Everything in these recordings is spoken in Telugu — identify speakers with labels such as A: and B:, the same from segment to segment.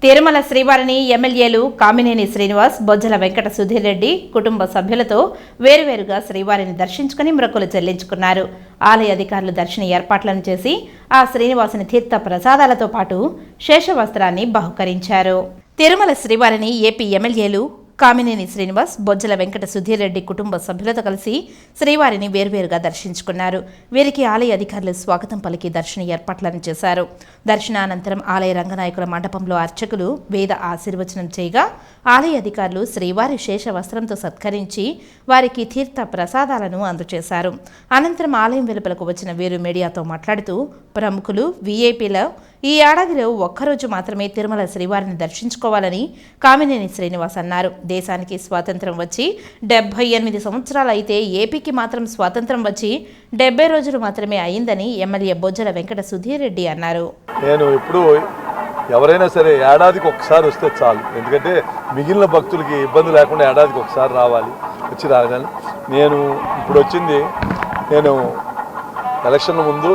A: తిరుమల శ్రీవారిని ఎమ్మెల్యేలు కామినేని శ్రీనివాస్, బొజ్జల వెంకట సుధీర్ రెడ్డి కుటుంబ సభ్యులతో వేరువేరుగా శ్రీవారిని దర్శించుకుని మొక్కులు చెల్లించుకున్నారు. ఆలయ అధికారులు దర్శన ఏర్పాట్లను చేసి ఆ శ్రీనివాసుని తీర్థ ప్రసాదాలతో పాటు శేషవస్త్రాన్ని బహుకరించారు. తిరుమల శ్రీవారిని ఏపీ ఎమ్మెల్యేలు కామినేని శ్రీనివాస్, బొజ్జల వెంకట సుధీర్ రెడ్డి కుటుంబ సభ్యులతో కలిసి శ్రీవారిని వేర్వేరుగా దర్శించుకున్నారు. వీరికి ఆలయ అధికారులు స్వాగతం పలికి దర్శన ఏర్పాట్లను చేశారు. దర్శనానంతరం ఆలయ రంగనాయకుల మండపంలో అర్చకులు వేద ఆశీర్వచనం చేయగా ఆలయ అధికారులు శ్రీవారి శేష వస్త్రంతో సత్కరించి వారికి తీర్థ ప్రసాదాలను అందజేశారు. అనంతరం ఆలయం వెలుపలకు వచ్చిన వీరు మీడియాతో మాట్లాడుతూ ప్రముఖులు, వీఐపీల ఈ ఏడాదిలో ఒక్కరోజు మాత్రమే తిరుమల శ్రీవారిని దర్శించుకోవాలని కామినేని శ్రీనివాస్ అన్నారు. దేశానికి స్వాతంత్రం వచ్చి 78 సంవత్సరాలు అయితే ఏపీకి మాత్రం స్వాతంత్రం వచ్చి 70 రోజులు మాత్రమే అయిందని ఎమ్మెల్యే బొజ్జల వెంకట సుధీర్ రెడ్డి అన్నారు.
B: నేను ఇప్పుడు ఎవరైనా సరే ఏడాదికి ఒకసారి వస్తే చాలు, ఎందుకంటే మిగిలిన భక్తులకి ఇబ్బంది లేకుండా ఏడాదికి ఒకసారి రావాలి. వచ్చి రాగాలి. నేను ఇప్పుడు వచ్చింది, నేను ఎలక్షన్ల ముందు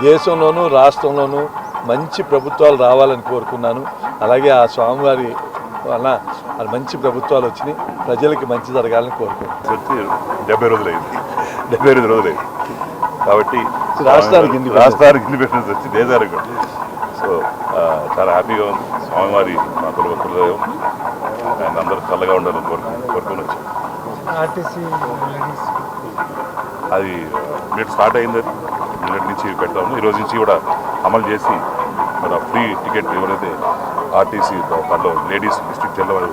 B: దేశంలోనూ రాష్ట్రంలోనూ మంచి ప్రభుత్వాలు రావాలని కోరుకున్నాను. అలాగే ఆ స్వామివారి వల్ల మంచి ప్రభుత్వాలు వచ్చినాయి, ప్రజలకి మంచి జరగాలని కోరుకున్నాను.
C: 70 రోజులైంది, 75 రోజులైంది కాబట్టి
B: రాష్ట్రానికి
C: ఇండిపెండెన్స్ వచ్చి దేశానికి. సో చాలా హ్యాపీగా ఉంది. స్వామివారి మా కులదైవం, ఆయన అందరూ చల్లగా ఉండాలని కోరుకుని వచ్చాను. అది మినిట్ స్టార్ట్ అయింది, మినిట్ నుంచి పెడతాము. ఈరోజు నుంచి కూడా అమలు చేసి మన ఫ్రీ టికెట్ ఎవరైతే ఆర్టీసీ దాంట్లో లేడీస్ డిస్ట్రిక్ట్ జనరల్